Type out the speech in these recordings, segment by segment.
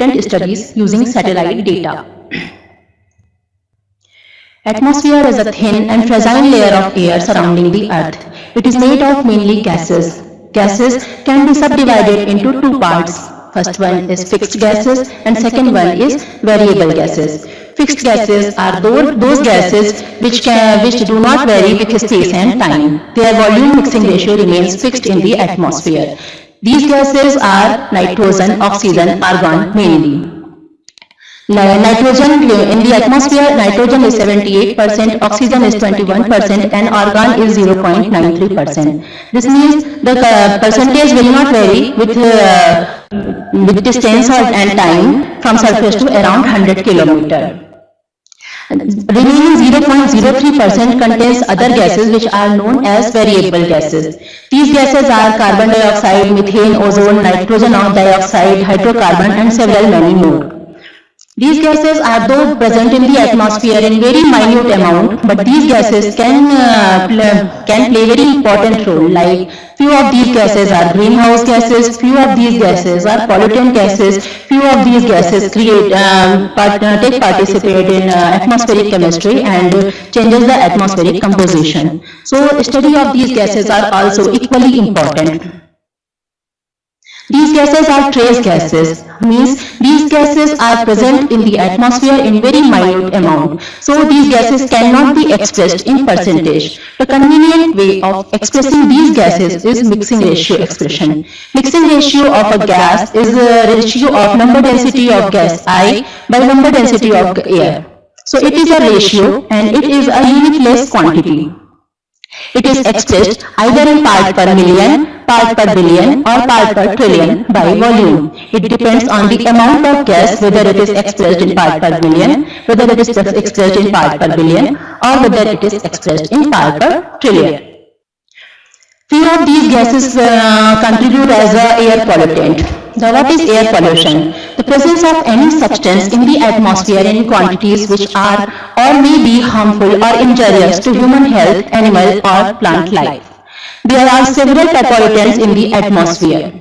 studies using satellite data. Atmosphere is a thin and fragile layer of air surrounding the Earth. It is made of mainly gases. Gases can be subdivided into two parts. First one is fixed gases and second one is variable gases. Fixed gases are those gases which do not vary with space and time. Their volume mixing ratio remains fixed in the atmosphere. These gases are nitrogen, oxygen, argon mainly. Nitrogen in the atmosphere, nitrogen is 78%, oxygen is 21%, and argon is 0.93%. This means the percentage will not vary with distance and time from surface to around 100 kilometer. Remaining 0.03% contains other gases which are known as variable gases. These gases are carbon dioxide, methane, ozone, nitrogen dioxide, hydrocarbon, and several many more. These gases are though present in the atmosphere in very minute amount, but these gases can play very important role. Like few of these gases are greenhouse gases, few of these gases are pollutant gases, few of these gases participate in atmospheric chemistry and changes the atmospheric composition. So study of these gases are also equally important. These gases are trace gases, means these gases are present in the atmosphere in very minute amount. So these gases cannot be expressed in percentage. The convenient way of expressing these gases is mixing ratio expression. Mixing ratio of a gas is the ratio of number density of gas I by number density of air. So it is a ratio and it is a unitless quantity. It is expressed either in part per million, part per billion or part per trillion by volume. It depends on the amount of gas, whether it is expressed in part per million, whether it is expressed in part per billion or whether it is expressed in part per trillion. Few of these gases contribute as a air pollutant. Now, what is air pollution? The presence of any substance in the atmosphere in quantities which are or may be harmful or injurious to human health, animal or plant life. There are several pollutants in the atmosphere.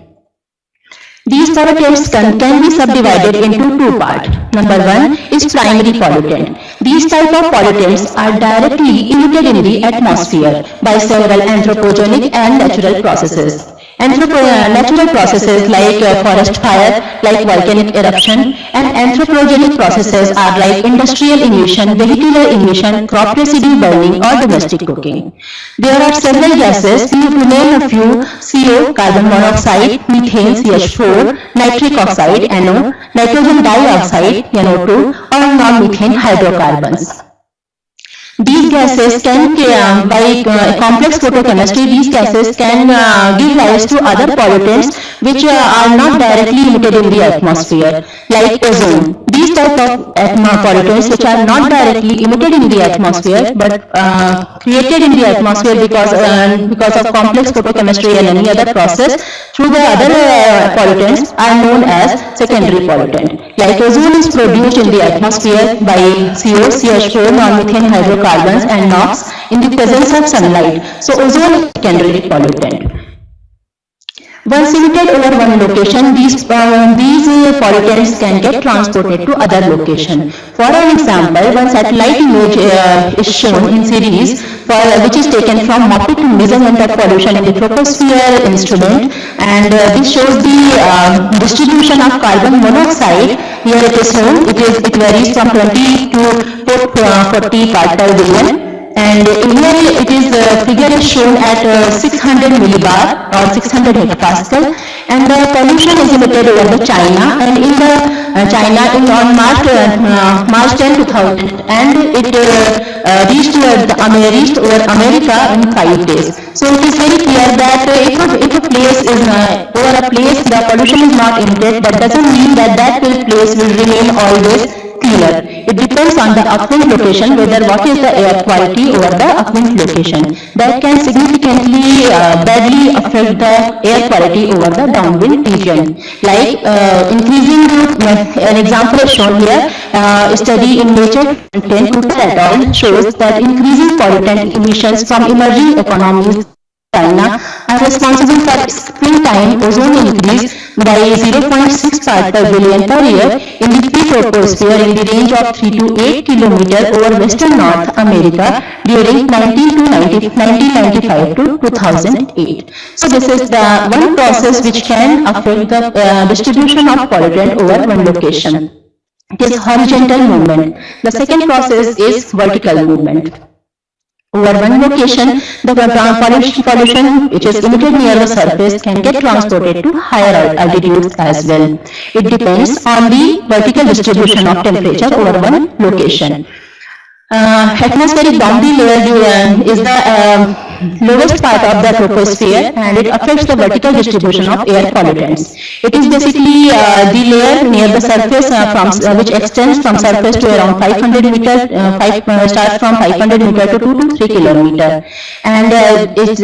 These pollutants can be subdivided into two parts. Number one is primary pollutant. These type of pollutants are directly emitted in the atmosphere by several anthropogenic and natural processes. Natural processes like forest fire, like volcanic eruption, and anthropogenic processes are like industrial emission, vehicular emission, crop residue burning, or domestic cooking. There are several gases, to name a few: CO, carbon monoxide, methane, CH4, nitric oxide, NO, nitrogen dioxide, NO2, or non-methane hydrocarbons. These gases can, by complex photochemistry, these gases can give rise to other pollutants which are not directly emitted in the atmosphere, like ozone. These type of pollutants which are not directly emitted in the atmosphere but created in the atmosphere because of complex photochemistry and any other process through the other pollutants are known as secondary pollutant. Like ozone is produced in the atmosphere by CO, CH4, non-methane hydrocarbons and NOx in the presence of sunlight. So ozone is secondary pollutant. Once emitted over one location, these pollutants can get transported to other location. For an example, one satellite image is shown in series which is taken from MOPIT measurement of pollution in the troposphere instrument, and this shows the distribution of carbon monoxide. Here it is shown, it varies from 20 to 40 part per billion. And here it is figure is shown at 600 millibar or 600 hectopascal, and the pollution is emitted over the China, and in the China on March 10, 2000, and it reached over America in 5 days. So it is very clear that if a place is over a place the pollution is not emitted, that doesn't mean that place will remain always clear. It depends on the upwind location, whether what is the air quality over the upwind location. That can significantly badly affect the air quality over the downwind region. Like increasing, an example is shown here, a study in Nature 10 et al. Shows that increasing pollutant emissions from emerging economies China are responsible for springtime ozone increase by 0.6 part per billion per year in the troposphere in the range of 3 to 8 kilometers over western North America during 1995 to 2008. So this is the one process which can affect the distribution of pollutant over one location. It is horizontal movement. The second process is vertical movement. Over one location, the pollution which is emitted near the surface can get transported to higher altitudes as well. It depends on the vertical distribution of temperature over one location. Atmospheric boundary layer is the lowest part of the troposphere, and it affects the vertical distribution of air pollutants. It is basically the layer near the surface which extends from surface to around 500 meter, starts from 500 meter to 2 to 3 kilometer, and it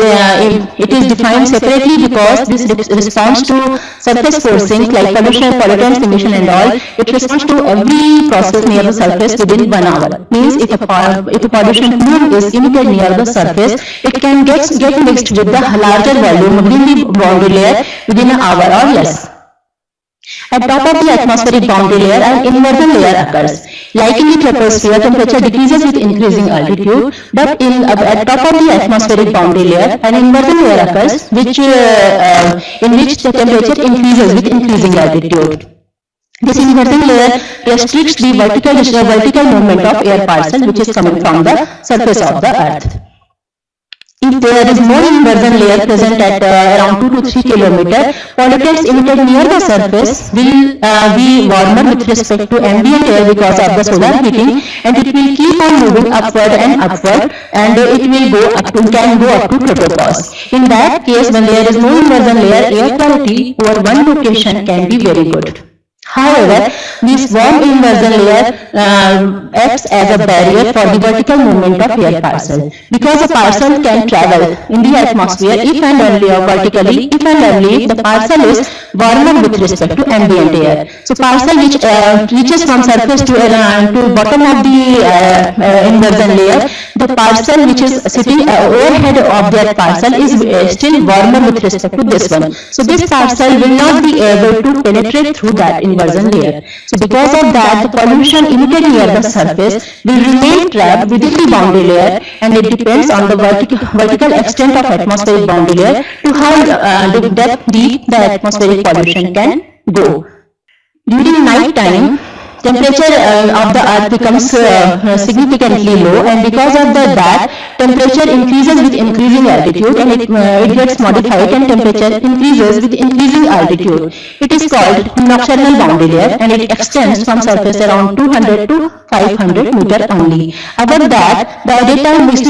is defined separately because this responds to surface forcing like pollution, pollutants, emission and all. It responds to every process near the surface within 1 hour. Means if a pollution plume is emitted near the surface, it can get mixed with the larger volume within the boundary layer within an hour or less. At top of the atmospheric boundary layer, an inversion layer occurs. Like in the troposphere, temperature decreases with increasing altitude, but at top of the atmospheric boundary layer, an inversion layer occurs, in which the temperature increases with increasing altitude. This inversion layer restricts the vertical movement of air parcel which is coming from the surface of the earth. If there is no inversion layer present at around 2 to 3 kilometers, pollutants emitted near the surface will be warmer with respect to ambient air because of the solar heating, and it will keep on moving upward, and it will can go up to tropopause. In that case, when there is no inversion layer, air quality over one location can be very good. However, this warm inversion layer acts as a barrier for the vertical movement of air parcel, because a parcel can travel in the atmosphere if and only vertically, if and only if the parcel is warmer with respect to ambient air. So parcel which reaches from surface to bottom of the inversion layer, the parcel which is sitting overhead of that parcel is still warmer with respect to this one. So this parcel will not be able to penetrate through that inversion layer. So because of that, the pollution emitted near the surface will remain trapped within the boundary layer, and it depends on the vertical extent of atmospheric boundary layer to how deep the atmospheric pollution can go. During night time, temperature of the earth becomes significantly low, and because of that, temperature increases with increasing altitude, and it gets modified, and temperature increases with increasing altitude. It is called nocturnal boundary layer, and it extends from surface around 200 to 500 meter only. Above that, the daytime mixed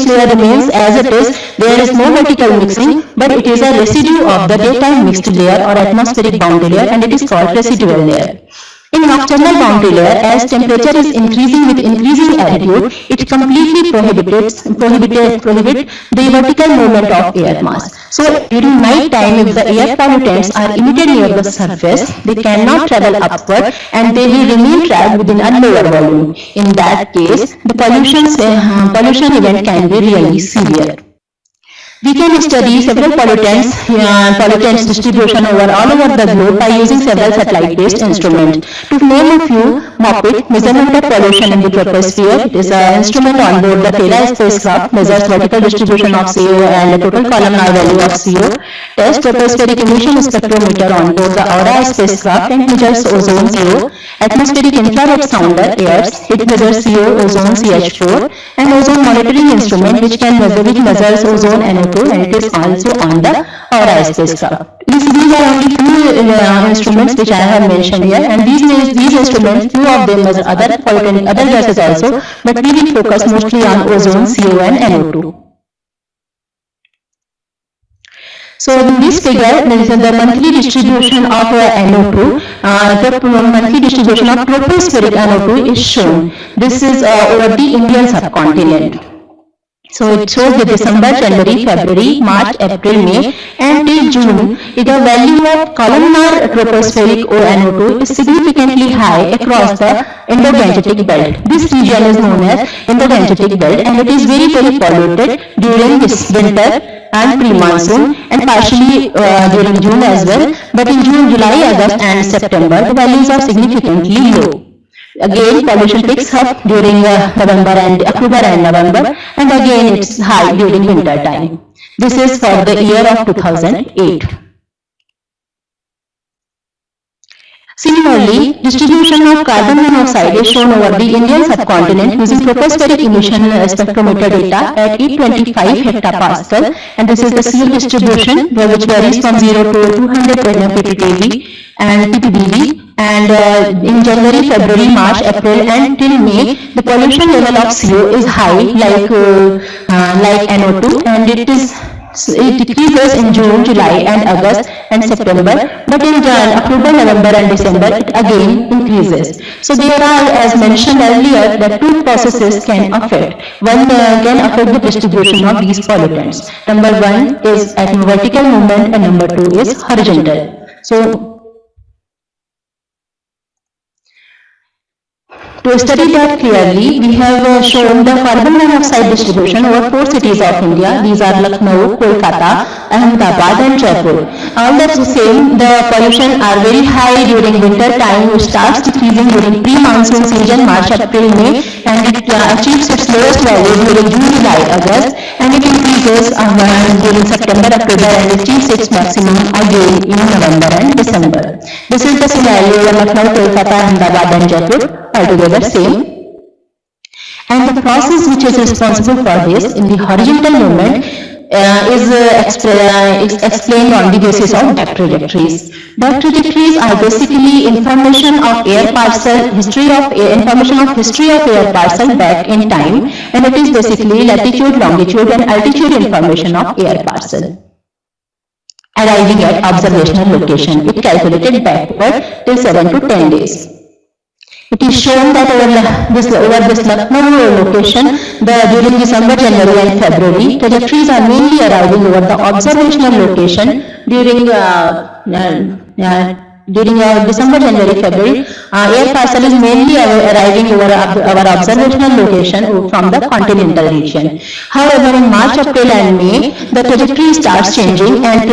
layer remains as it is. There is no vertical mixing, but it is a residue of the daytime mixed layer or atmospheric boundary layer, and it is called residual layer. In nocturnal boundary layer, as temperature is increasing with increasing altitude, it completely prohibits the vertical movement of air mass. So during night time, if the air pollutants are emitted near the surface, they cannot travel upward, and they will remain trapped within a lower volume. In that case, the pollution event can be really severe. We can study several pollutants distribution all over the globe by using several satellite-based instruments. To name a few, MOPIT, measurement of pollution in the troposphere. It is an instrument on board the Terra spacecraft, measures vertical distribution of CO and the total columnar value of CO. TESS, tropospheric emission spectrometer on board the Aura spacecraft, and measures ozone CO. Atmospheric infrared sounder, AIRS, it measures CO, ozone, CH4, and ozone monitoring instrument which measures ozone, NO2, and it is also on the Aura spacecraft. These are only two instruments which I have mentioned here, and these instruments, few of them measure other gases also, but we will focus mostly on ozone, CO, and NO2. So in this figure, there is the monthly distribution of NO2. The monthly distribution of tropospheric NO2 is shown. This is over the Indian subcontinent. So it shows the December, January, February, March, April, May, and till June, the value of columnar tropospheric ONO2 is significantly high across the Indo-Gangetic belt. This region is known as Indo-Gangetic belt, and it is very polluted during this winter and pre-monsoon, and partially during June as well. But in June, July, August, and September, the values are significantly low. Again, pollution picks up during October and November, and again it's high during winter time. This is for the year of 2008. Similarly, distribution of carbon monoxide is shown over the Indian subcontinent using tropospheric emission spectrometer data at 825 hectopascal, and this is the seal distribution which varies from 0 to 200 ppb and ppdb. And in January, February, March, April, and till May, the pollution level of CO is high, like NO2, and it decreases in June, July, and August and September, but in October, November, and December, it again increases. So there are, as mentioned earlier, that two processes can affect. One can affect the distribution of these pollutants. Number one is at vertical movement, and number two is horizontal. So to study that clearly, we have shown the carbon monoxide distribution over 4 cities of India. These are Lucknow, Kolkata, Ahmedabad, and Jaipur. All the same, the pollution are very high during winter time, which starts decreasing during pre-monsoon season, March, April, May, and it achieves its lowest value during June, July, August, and it increases during September, October, and achieves its maximum again in November and December. This is the scenario of Lucknow, Kolkata, Ahmedabad, and Jaipur. Altogether same, and the process which is responsible for this in the horizontal movement is explained on the basis of back trajectories. Back trajectories are basically information of air parcel, history of air parcel back in time, and it is basically latitude, longitude, and altitude information of air parcel arriving at observational location. It calculated backward till 7 to 10 days. It is shown that over this Lucknow location, during December, January, and February, trajectories are mainly arriving over the observational location during December, January, February. Air parcel is mainly arriving over our observational location from the continental region. However, in March, April, and May, the trajectory starts changing, and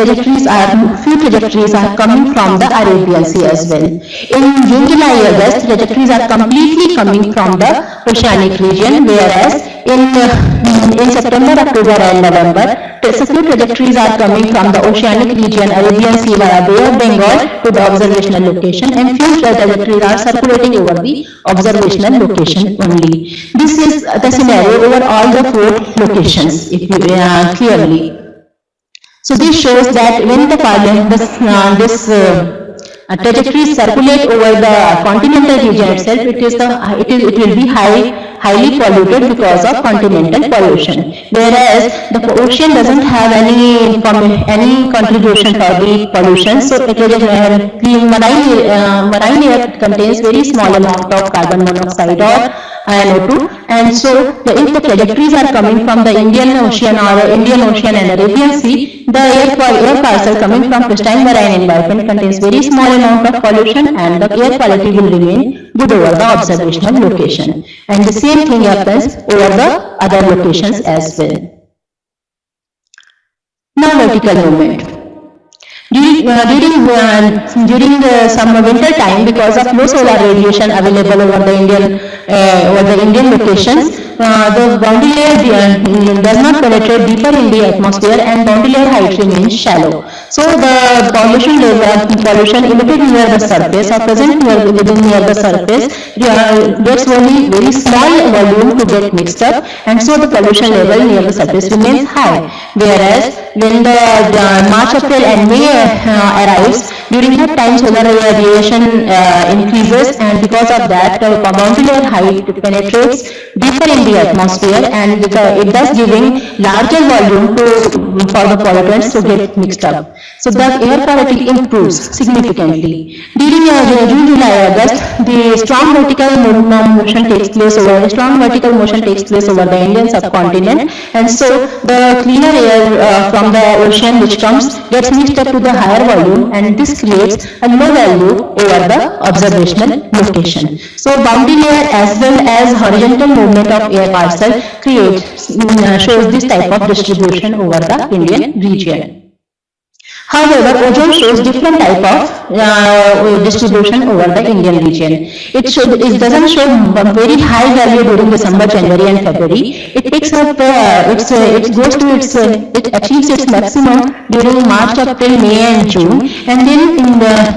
few trajectories are coming from the Arabian Sea as well. In June, July, August, trajectories are completely coming from the oceanic region, whereas in September, October, and November, few trajectories are coming from the oceanic region, Arabian Sea via Bay of Bengal to the observational location, and few trajectories are circulating over the observational location only. This is the scenario over all the 4 locations, if you clearly. So this shows that when the trajectories circulate over the continental region itself, it will be highly polluted because of continental pollution, whereas the ocean doesn't have any contribution for the pollution. So marine air contains very small amount of carbon monoxide or NO2, and so if the trajectories are coming from the Indian Ocean and Arabian Sea, the air parcel coming from pristine marine environment contains very small amount of pollution, and the air quality will remain good over the observational location. And the same thing happens over the other locations as well. Now vertical movement. During some winter time, because of low solar radiation available over the Indian locations, the boundary layer does not penetrate deeper in the atmosphere, and boundary layer height remains shallow. So the pollution emitted near the surface or present near the surface gets only very small volume to get mixed up, and so the pollution level near the surface remains high. Whereas when the March, April, and May arrives, During that time, solar radiation increases, and because of that, boundary layer height penetrates deeper in the atmosphere, and it thus giving larger volume for the pollutants to get mixed up. So the air quality improves significantly. During June, July, August, the strong vertical motion takes place over the Indian subcontinent, and so the cleaner air from the ocean which comes gets mixed up to the higher volume, and this creates a low value over the observational location. So boundary layer as well as horizontal movement of air parcel shows this type of distribution over the Indian region. However, ozone shows different type of distribution over the Indian region. It doesn't show a very high value during December, January, and February. It picks up, it achieves its maximum during March, April, May, and June, and then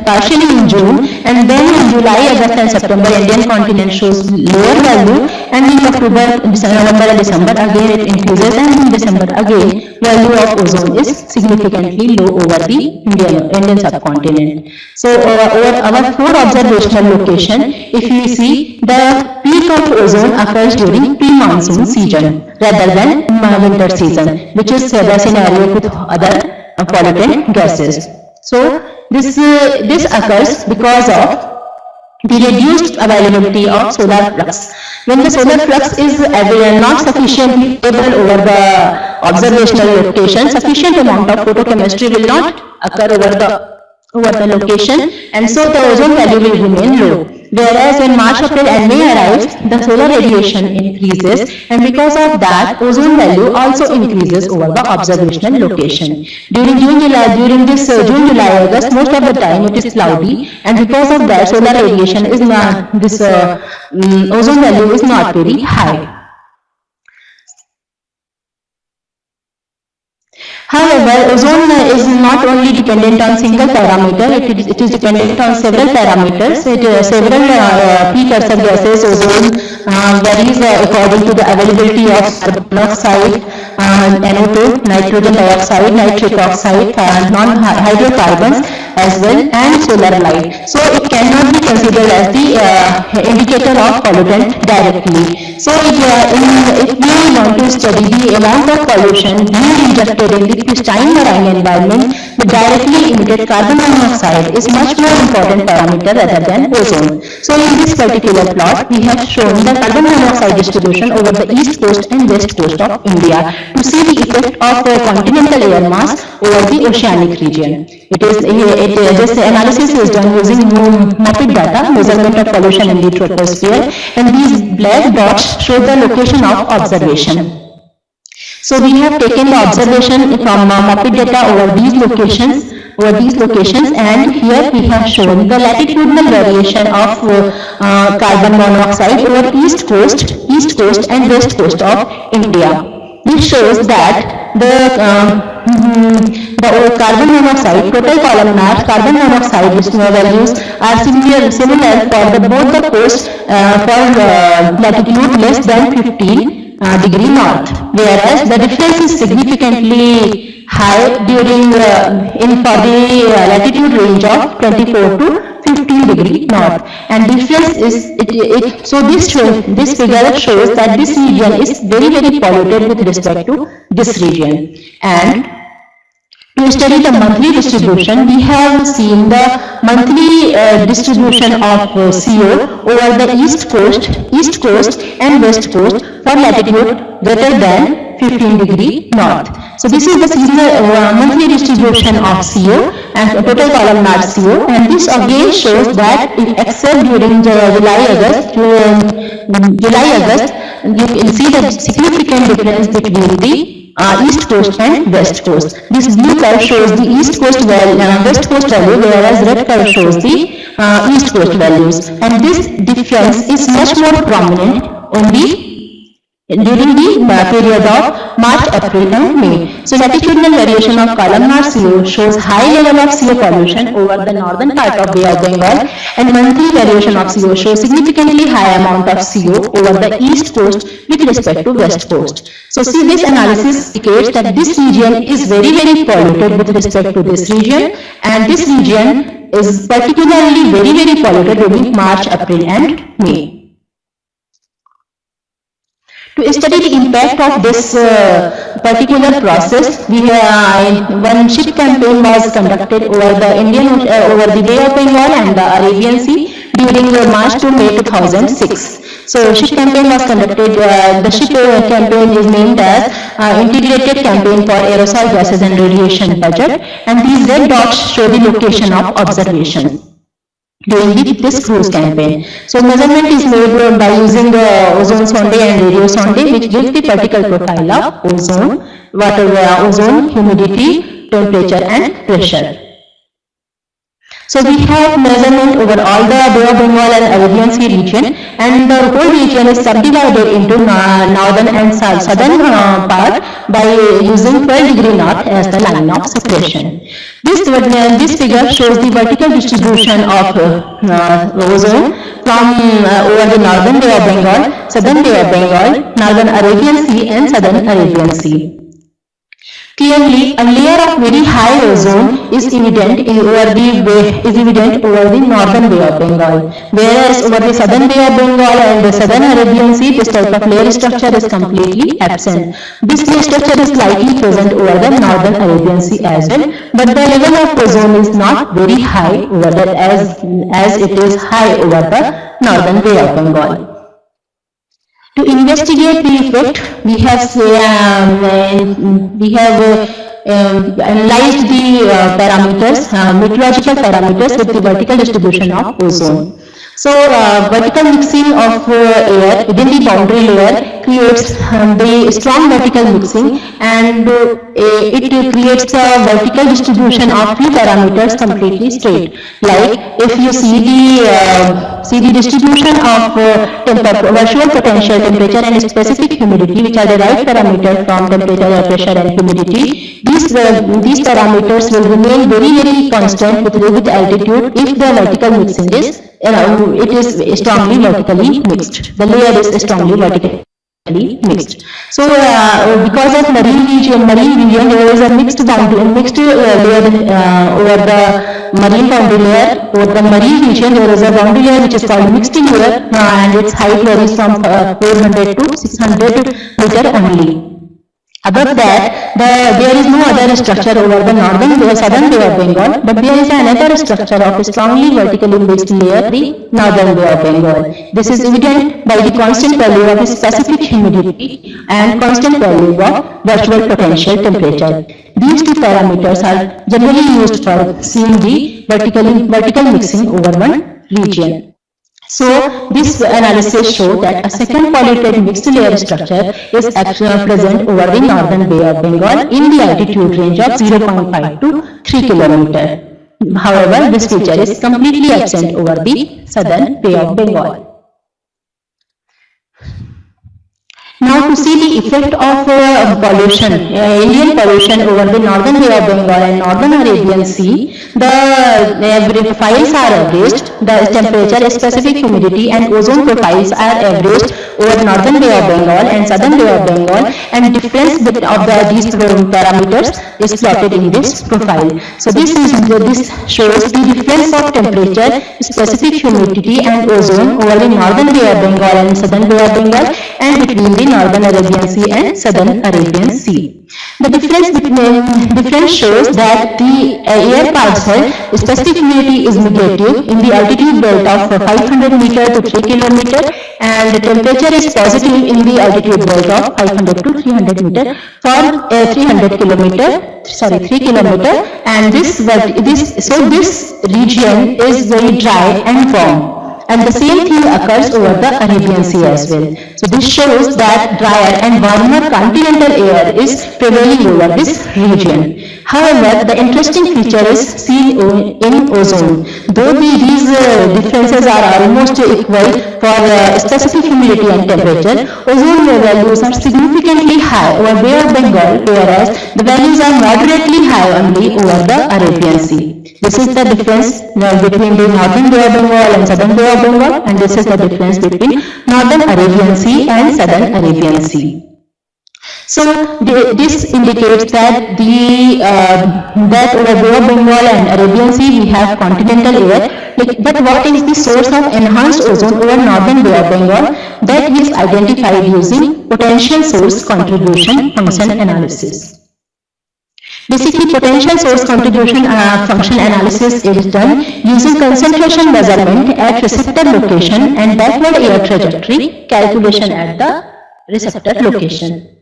partially in June, and then in July, August, and September, Indian continent shows lower value, and in October, November, and December again it increases, and in December again value of ozone is significantly low over the Indian subcontinent. So over our 4 observational location, if you see, the peak of ozone occurs during pre-monsoon season rather than winter season, which is the scenario with other pollutant gases. So this occurs because of the reduced availability of solar flux. When the solar flux is not sufficiently stable over the observational location, sufficient amount of photochemistry will not occur over the location, and so the ozone value will remain low. Whereas when March, April, and May arrives, the solar radiation increases, and because of that, ozone value also increases over the observational location. During June, July, August, most of the time it is cloudy, and because of that, solar radiation is not, ozone value is not very high. However, ozone is not only dependent on single parameter, it is dependent on several parameters. Several precursor gases, ozone varies according to the availability of carbon monoxide, NO2, nitrogen dioxide, nitric oxide, non-hydrocarbons as well, and solar light. So it cannot be considered as the indicator of pollutant directly. So if we want to study the amount of pollution being injected in the pristine marine environment, the directly emitted carbon monoxide is much more important parameter rather than ozone. So in this particular plot, we have shown the carbon monoxide distribution over the east coast and west coast of India to see the effect of continental air mass over the oceanic region. This analysis is done using MOPID data, measurement of pollution in the troposphere, and these black dots show the location of observation. So we have taken the observation from MOPID data over these locations, and here we have shown the latitudinal variation of carbon monoxide over east coast and west coast of India. This shows that the carbon monoxide, total columnar carbon monoxide values are similar for both the coasts for latitude less than 15 degree north, whereas the difference is significantly high during for the latitude range of 24 to 15 degree north, and difference is so this figure shows that this region is very polluted with respect to this region. And to study the monthly distribution, we have seen the monthly distribution of CO over the east coast and west coast for latitude greater than 15 degree north. So this is the seasonal monthly distribution of CO and total columnar CO, and this again shows that except during July, August, you can see the significant difference between the east coast and west coast. This blue curve shows the east coast west coast value, whereas red curve shows the east coast values, and this difference is much more prominent only during the period of March, April, and May. So latitudinal variation of columnar CO shows high level of CO pollution over the northern part of Bay of Bengal, and monthly variation of CO shows significantly high amount of CO over the east coast with respect to west coast. So see, this analysis indicates that this region is very polluted with respect to this region, and this region is particularly very polluted during March, April and May. To study the impact of this particular process, one ship campaign was conducted over the over the Bay of Bengal and the Arabian Sea during March to May 2006. So ship campaign was conducted. The ship campaign is named as Integrated Campaign for Aerosol Gases and Radiation Budget, and these red dots show the location of observation during this cruise campaign. So measurement is made by using the ozone sonde and radio sonde, which gives the particle profile of ozone, water ozone, humidity, temperature and pressure. So we have measurement over all the Bay of Bengal and Arabian Sea region, and the whole region is subdivided into northern and southern part by using 12° north as the line of separation. This figure shows the vertical distribution of ozone from over the northern Bay of Bengal, southern Bay of Bengal, northern Arabian Sea and southern Arabian Sea. Clearly, a layer of very high ozone is evident over the northern Bay of Bengal, whereas over the southern Bay of Bengal and the southern Arabian Sea, this type of layer structure is completely absent. This layer structure is slightly present over the northern Arabian Sea as well, but the level of ozone is not very high over that as it is high over the northern Bay of Bengal. To investigate the effect, we have analyzed the parameters, meteorological parameters with the vertical distribution of ozone. So vertical mixing of air within the boundary layer creates the strong vertical mixing, and it creates a vertical distribution of few parameters completely straight. Like if you see the distribution of virtual potential, temperature and specific humidity, which are derived parameters from temperature, pressure and humidity, these parameters will remain very constant with altitude if the vertical mixing is it is strongly vertically mixed. The layer is strongly vertically mixed. So because of marine region there is a mixed layer over the marine boundary layer. Over the marine region there is a boundary layer which is called mixed layer, and its height varies from 400 to 600 meter only. Above that, there is no other structure over the southern Bay of Bengal, but there is another structure of strongly vertically mixed layer, the northern Bay of Bengal. This is evident by the constant value of specific humidity and constant value of virtual potential temperature. These two parameters are generally used for seeing the vertical mixing over one region. So this analysis shows that a second polluted mixed layer structure is actually present over the northern Bay of Bengal in the altitude range of 0.5 to 3 km. However, this feature is completely absent over the southern Bay of Bengal. Now to see the effect of pollution, Indian pollution over the northern Bay of Bengal and northern Arabian Sea, the profiles are averaged, the temperature, specific humidity and ozone profiles are averaged over northern Bay of Bengal and southern Bay of Bengal, and difference of these parameters is plotted in this profile. So this shows the difference of temperature, specific humidity and ozone over the northern Bay of Bengal and southern Bay of Bengal and between the northern Arabian Sea and southern Arabian Sea. The difference shows that the air parcel specific humidity is negative in the altitude belt of 500 meter to 3 km, and the temperature is positive in the altitude belt of 500 to 300 meter for 3 km, and this region is very dry and warm. And the same thing occurs over the Arabian Sea as well. So this shows that drier and warmer continental air is prevailing over this region. However, the interesting feature is seen in ozone. Though these differences are almost equal for specific humidity and temperature, ozone values are significantly high over Bay of Bengal, whereas the values are moderately high only over the Arabian Sea. This is the difference between the northern Bay of Bengal and southern Bay of Bengal, and this is the difference between northern Arabian Sea and southern Arabian Sea. So this indicates that that over Bay of Bengal and Arabian Sea we have continental air. But what is the source of enhanced ozone over northern Bay of Bengal? That is identified using potential source contribution function analysis. Basically, potential source contribution function analysis is done using concentration measurement at receptor location and backward air trajectory calculation at the receptor location.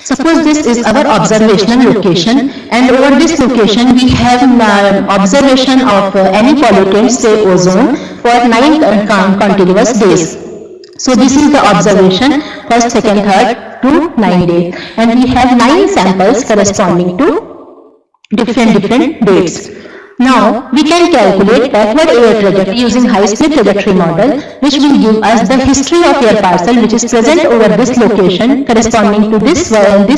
Suppose this is our observational location, and over this location we have observation of any pollutant, say ozone, for 9 continuous days. So this is the observation, first, second, third to 9 days, and we have 9 samples corresponding to different dates. Now we can calculate backward air trajectory using high-speed trajectory model, which will give us the history of air parcel which is present over this location corresponding to this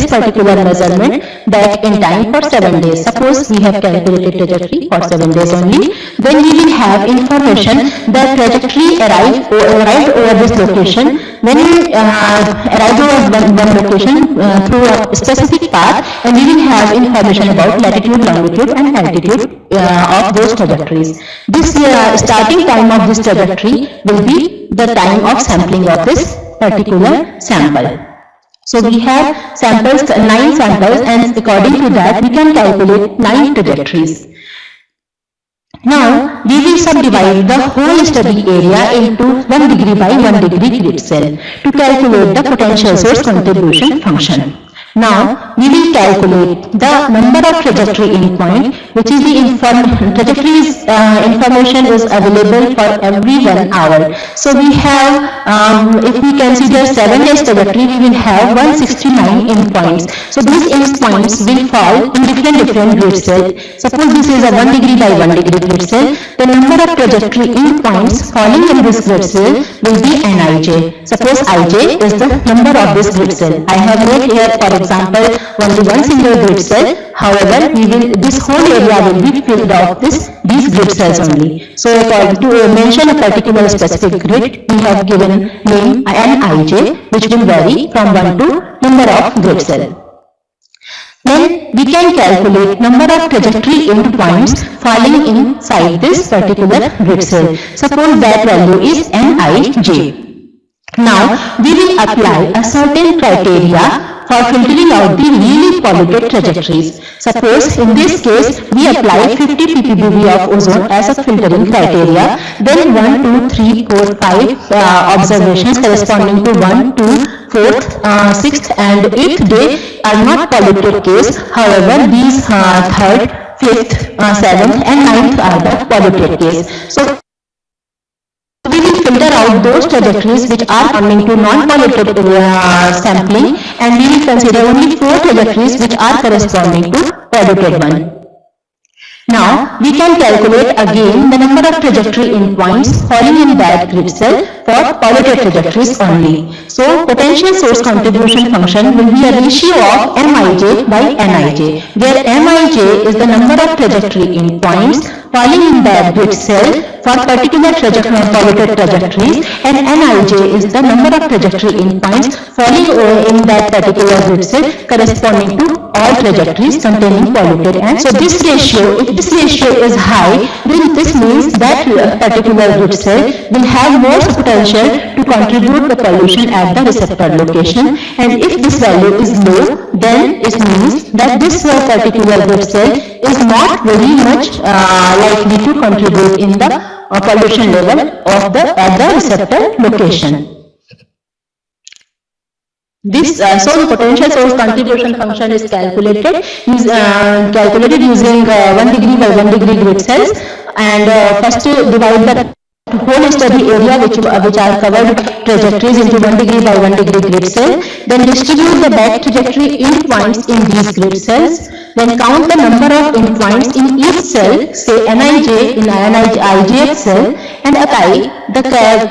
particular measurement back in time for 7 days. Suppose we have calculated trajectory for 7 days only, then we will have information that trajectory arrived over this location. When we arrive over one location through a specific path, and we will have information about latitude, longitude and altitude of those trajectories. This starting time of this trajectory will be the time of sampling of this particular sample. So we have samples, 9 samples, and according to that we can calculate 9 trajectories. Now we will subdivide the whole study area into 1 degree by 1 degree grid cell to calculate the potential source contribution function. Now we will calculate the number of trajectory endpoint, which is the trajectories information is available for every 1 hour. So we have, if we consider 7 days trajectory, we will have 169 endpoints. So these endpoints will fall in different grid cells. Suppose this is a 1 degree by 1 degree grid cell. The number of trajectory endpoints falling in this grid cell will be Nij. Suppose Ij is the number of this grid cell. I have made here, for example, only one single grid cell. However, this whole area will be filled out these grid cells only. So to mention a particular specific grid, we have given name Nij, which will vary from 1 to number of grid cell. Then we can calculate number of trajectory endpoints falling inside this particular grid cell. Suppose that value is Nij. Now we will apply a certain criteria for filtering out the really polluted trajectories. Suppose in this case we apply 50 ppb of ozone as a filtering criteria. Then 1, 2, 3, 4, 5 observations corresponding to 1, 2, 4th, 6th and 8th day are not polluted case. However, these 3rd, 5th, 7th and 9th are the polluted case. So we will filter out those trajectories which are coming to non-polluted sampling, and we will consider only 4 trajectories which are corresponding to polluted one. Now we can calculate again the number of trajectory endpoints falling in that grid cell for polluted trajectories only. So potential source contribution function will be a ratio of Mij by Nij, where Mij is the number of trajectory endpoints falling in that grid cell for particular polluted trajectories, and Nij is the number of trajectory endpoints falling in that particular grid cell corresponding to all trajectories containing polluted. And so this ratio, if this ratio is high, then this means that particular grid cell will have more potential to contribute the pollution at the receptor location, and if this value is low, then it means that this particular grid cell is not very much likely to contribute in the pollution level of at the receptor location. So the potential source contribution function is calculated using 1 degree by 1 degree grid cells, and first divide the whole study area which are covered trajectories into 1 degree by 1 degree grid cell, then distribute the back trajectory endpoints in these grid cells. then count the number of endpoints in each cell, say Nij in IJF cell, and apply the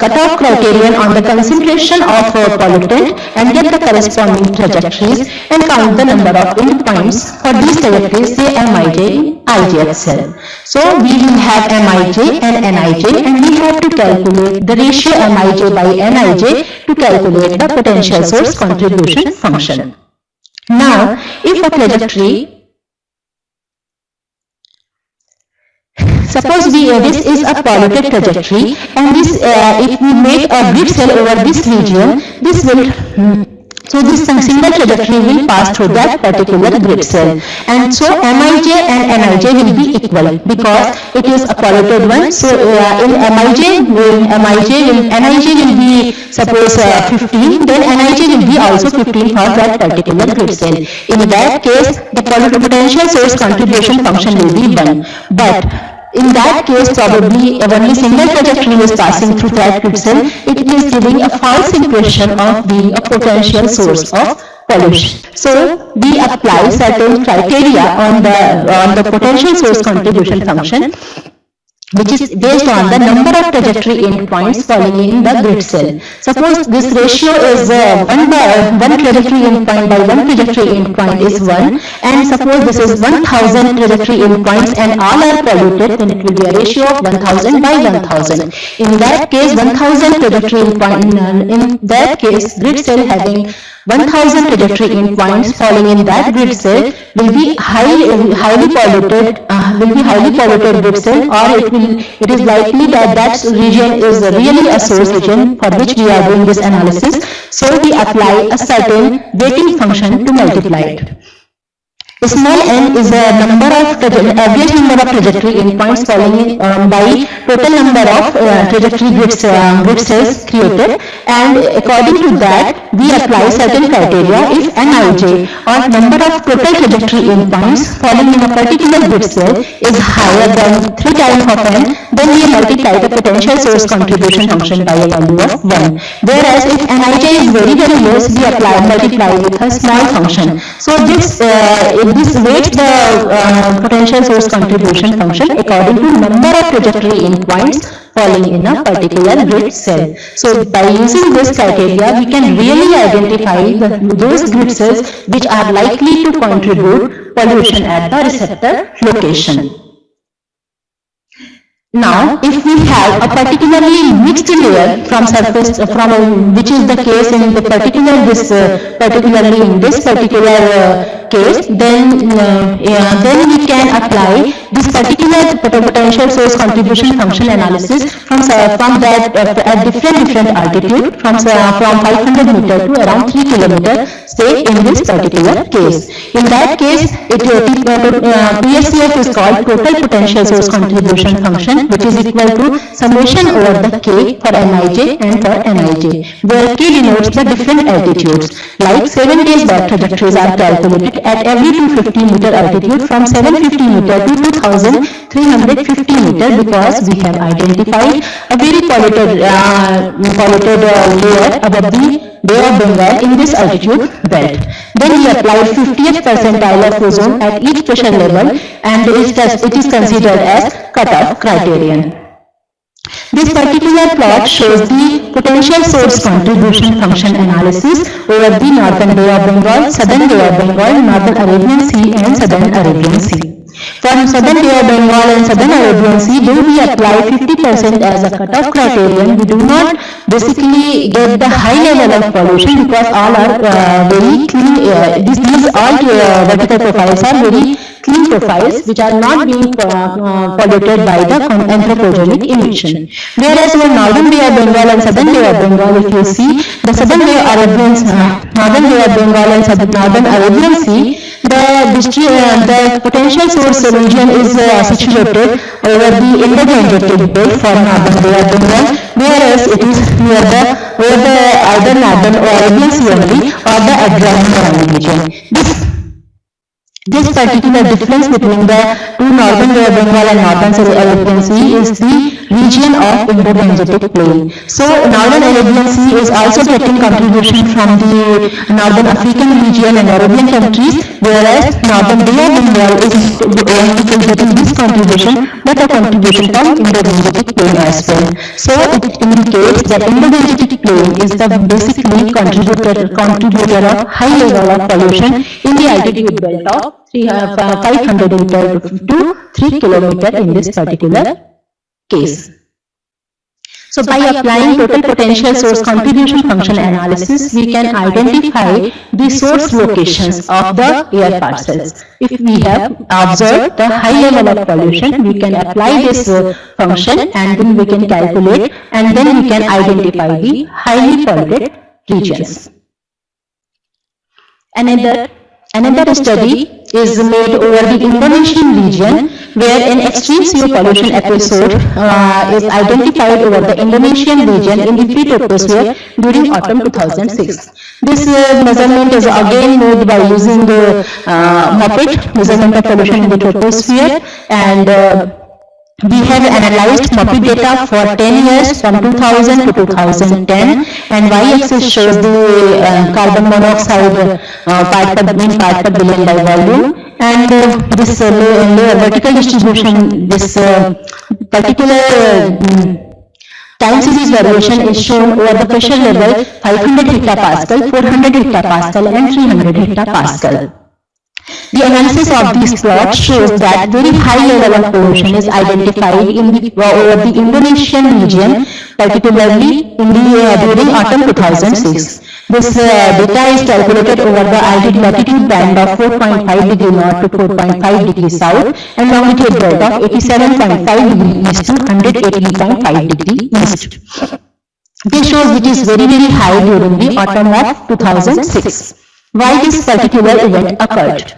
cutoff criterion on the concentration of pollutant and get the corresponding trajectories and count the number of endpoints for these trajectories, say Mij in IJF cell. So we will have Mij and Nij, and we have to calculate the ratio Mij by Nij to calculate the potential source contribution function. Now, if a trajectory, suppose this is a polluted trajectory, and this if we make a grid cell over this region, this will so this single trajectory will pass through that particular grid cell, and so Mij and Nij will be equal because it is a polluted one. So in Nij will be suppose 15, then Nij will be also 15 for that particular grid cell. In that case, the potential source contribution function will be 1. But in that case, probably only single trajectory is passing through that grid cell. It is giving a false impression of being a potential source of pollution. So we apply certain criteria on the potential source contribution function, which is based on the number of trajectory endpoints falling in the grid cell. Suppose this ratio is 1 trajectory endpoint by 1 trajectory endpoint is 1, and suppose this is 1000 trajectory endpoints and all are polluted, then it will be a ratio of 1000 by 1000. In that case, 1000 trajectory endpoint, in that case, grid cell having 1000 trajectory endpoints falling in that grid cell will be highly polluted grid cell, or it is likely that that region is really a source region for which we are doing this analysis. So we apply a certain weighting function to multiply it. Small n is a average number of trajectory endpoints falling by total number of trajectory grid cells created, and according to that we apply certain criteria. If Nij, or number of total trajectory endpoints falling in a particular grid cell, is higher than 3 times of n, then we multiply the potential source contribution function by a value of 1. Whereas if Nij is very less, we multiply with a small function. So this weights the potential source contribution function according to number of trajectory endpoints falling in a particular grid cell. So by using this criteria, we can really identify those grid cells which are likely to contribute pollution at the receptor location. Now, if we have a particularly mixed layer from surface, which is the case in the particularly in this particular case, then we can apply this particular potential source contribution function analysis from that at different altitude, from 500 meter to around 3 kilometer, say in this particular case. In that case, PSCF is called total potential source contribution function, which is equal to summation over the K for Nij and for Nij, where K denotes the different altitudes. Like 7 days back trajectories are calculated at every 250 meter altitude from 750 meter to 2350 meter, because we have identified a very polluted layer above the Bay of Bengal in this altitude belt. Then we applied 50th percentile of ozone at each pressure level, and it is considered as cutoff criterion. This particular plot shows the potential source contribution function analysis over the Northern Bay of Bengal, Southern Bay of Bengal, Northern Arabian Sea and Southern Arabian Sea. For Southern Bay of Bengal and Southern Arabian Sea, though we apply 50% as a cutoff criterion, we do not basically get the high level of pollution because all are very clean. These all vertical profiles are very clean profiles which are not being polluted by the anthropogenic emission. Whereas in Northern Bay of Bengal and Southern Bay of Bengal, if you see the Southern Bay of Northern Bay of Bengal and Northern Arabian Sea, the potential source region is situated over the Indo-Gangetic belt for Northern Bay of Bengal, whereas it is near either Northern or Arabian Sea only, or the Adriatic region. This particular difference between the two northern Bay of Bengal and northern Arabian Sea is the region of Indo-Gangetic Plain. So northern Arabian Sea is also getting contribution from the northern African region and Arabian countries, whereas northern Bay of Bengal is getting this contribution, but a contribution from Indo-Gangetic Plain as well. So it indicates that Indo-Gangetic Plain is the basically contributor of high level of pollution in the altitude belt of 512 to 3 kilometer in this particular case. So by applying total potential source contribution function analysis, we can identify the source locations of the air parcels. If we have observed the high level of pollution, we can apply this function and then we can calculate and then we can identify the highly polluted regions. Another study is made over the Indonesian region where an extreme CO pollution episode is identified over the Indonesian region in the free troposphere during autumn 2006. This measurement is again made by using the MOPIT, measurement of pollution in the troposphere, and we have analyzed MOPIT data for 10 years from 2000 to 2010, and y-axis shows the carbon monoxide part per billion by volume, and this vertical distribution, this particular time series variation is shown over the pressure level 500 hectopascal, 400 hectopascal and 300 hectopascal. The analysis of these plots shows that very high level of pollution is identified in over the Indonesian region, particularly in during autumn 2006. This data is calculated over the latitude band of 4.5 degree north to 4.5 degree south and longitude belt of 87.5 degree east to 180.5 degree east. This shows it is very high during the autumn of 2006. Why this particular event occurred?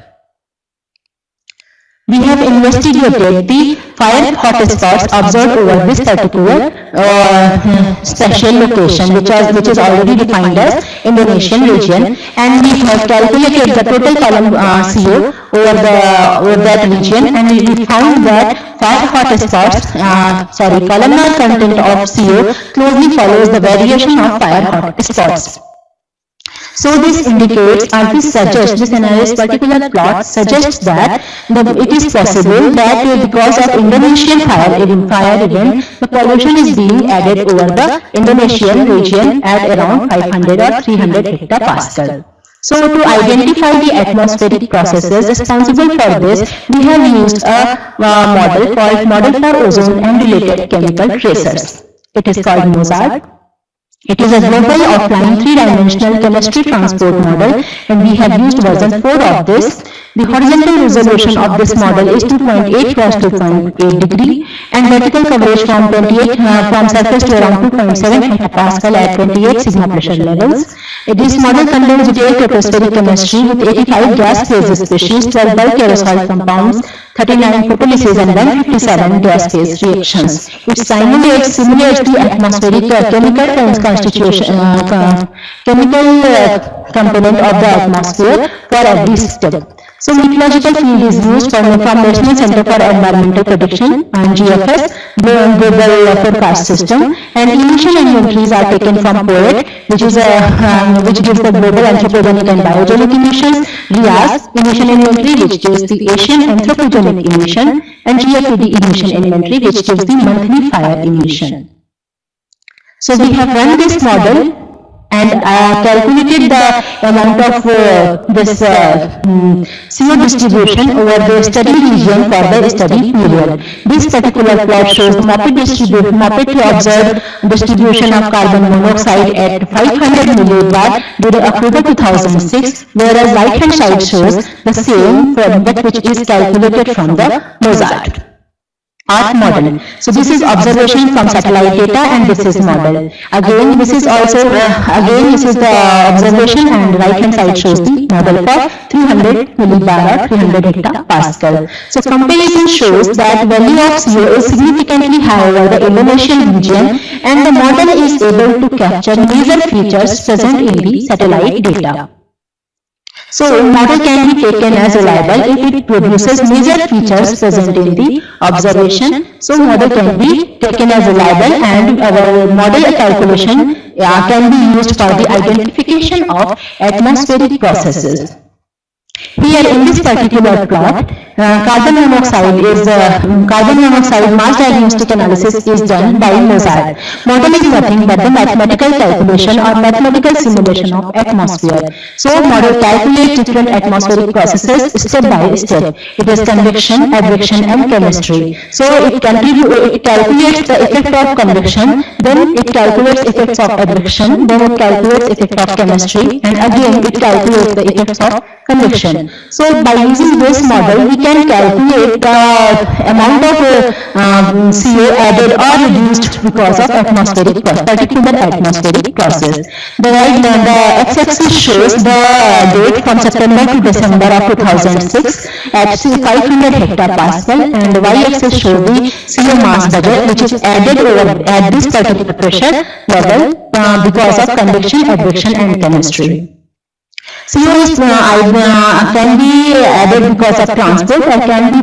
We have investigated the fire hotspots observed over this particular special location, which is already defined as Indonesian region, and we have calculated the total column CO over that region, and we found that fire hotspots, columnar content of CO closely follows the variation of fire hotspots. So this indicates or this suggests, this analysis particular plot suggests that it is possible that because of Indonesian fire event, the pollution is being added over the Indonesian region at around 500 or 300 hectopascal. So to identify the atmospheric processes responsible for this, we have used a model called Model for Ozone and Related Chemical Tracers. It is called MOSART. It is a global offline three-dimensional chemistry transport model, and we have used version 4 of this. The horizontal resolution of this model is 2.8 cross 2.8 degree, and vertical coverage from surface to around 2.7 hectopascal at 28 sigma pressure levels. This model contains detailed tropospheric chemistry with 85 gas phase species, 12 bulk aerosol compounds, 39 photolysis and 157 gas phase reactions. It simulates the atmospheric chemical constitution, chemical component of the atmosphere for every step. So meteorological field is used from National Center for Environmental Prediction and GFS, Global Forecast System, and emission inventories are taken from POET, which gives the global anthropogenic and biogenic emissions, RIAS emission inventory, which gives the Asian anthropogenic emission, and GFED emission inventory, which gives the monthly fire emission. So we have run this model and calculated the amount of this CO distribution over the study region for the study period. This particular plot shows MOPIT observed distribution of carbon monoxide at 500 millibar during October 2006, whereas right hand side shows the same but which is calculated from the MOSART model. So this is observation from satellite data, and this is model. Again, this is also this is the observation, and right hand side shows the model for 300 millibar or 300 hectopascal. So comparison shows that value of CO is significantly higher over the Indonesian region, and the model is able to capture major features present in the satellite data. So, model can be taken as reliable if it produces major features present in the observation. So, model can be taken as reliable, and our model calculation can be used for the identification of atmospheric processes. Here in this particular plot, carbon monoxide mass diagnostic analysis is done by Mozart. Model is nothing but the mathematical calculation or mathematical simulation of atmosphere. So model calculates different atmospheric processes step by step. It is convection, advection and chemistry. So it calculates the effect of convection, then it calculates effects of advection, then it calculates effect of chemistry, and again it calculates the effects of convection. So by using this model, we can calculate the amount of CO added or reduced because of particular atmospheric process. The x-axis shows the date from September to December of 2006 at 500 hectopascal, and the y-axis shows the CO mass budget which is added at this particular pressure level because of convection, advection and chemistry. CO can be added because of transport, or can be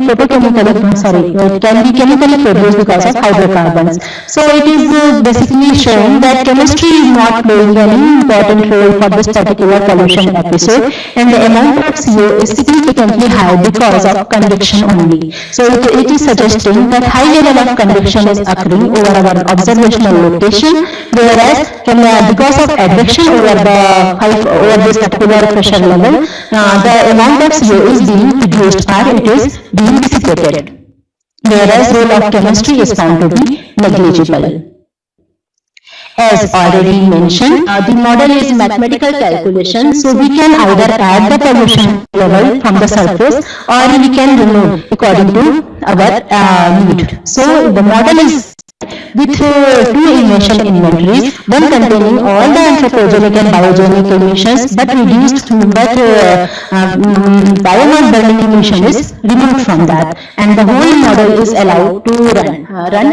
chemically produced because of hydrocarbons. So it is basically showing that chemistry is not playing any important role for this particular pollution episode, and the amount of CO is significantly high because of convection only. So it is suggesting that high level of convection is occurring over our observational location, whereas because of advection over this particular pressure level, the amount of CO is being reduced or it is being dissipated, whereas role of chemistry is found to be negligible. As already mentioned, the model is mathematical calculation, so we can either add the pollution level from the surface or we can remove according to our need. So the model is with two emission inventories, one containing all the anthropogenic and biogenic emissions but biomass burning emission is removed from that, and the whole model is allowed to run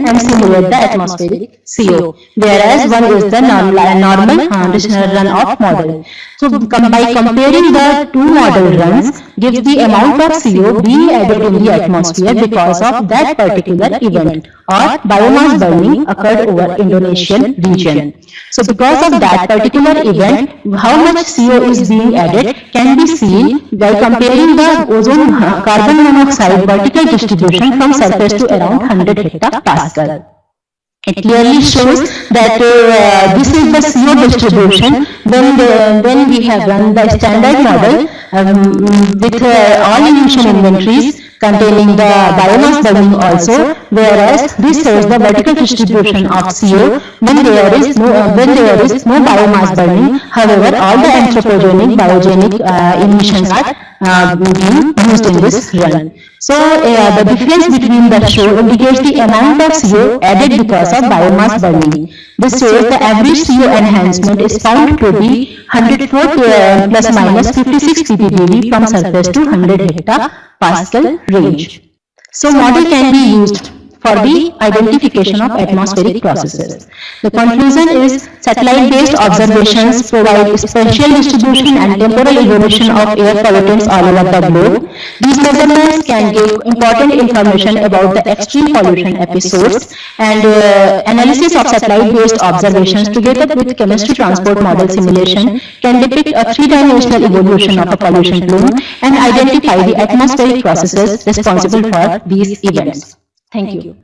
and simulate the atmospheric CO, whereas one is the normal run-off model. So by comparing the two model runs gives the amount of CO being added in the atmosphere because of that particular event or biomass burning occurred over Indonesian region. So because of that particular event, how much CO is being added can be seen by comparing the carbon monoxide vertical distribution from surface to around 100 hectopascal. It clearly shows that this is the CO distribution when we have run the standard model with all emission inventories containing the biomass burning also, whereas this shows the vertical distribution of CO when there is no biomass burning. However, all the anthropogenic, biogenic emissions are being used in this run. So the difference between the show indicates the amount of CO added because of biomass burning. This shows the average CO enhancement is found to be 104 plus minus 56 ppb from surface to 100 hectopascal range. So model can be used for the identification of atmospheric processes. The conclusion is satellite-based observations provide spatial distribution and temporal evolution of air pollutants all over the globe. These measurements can give important information about the extreme pollution episodes, and analysis of satellite-based observations together with chemistry transport model simulation can depict a three-dimensional evolution of a pollution plume and identify the atmospheric processes responsible for these events. Thank you.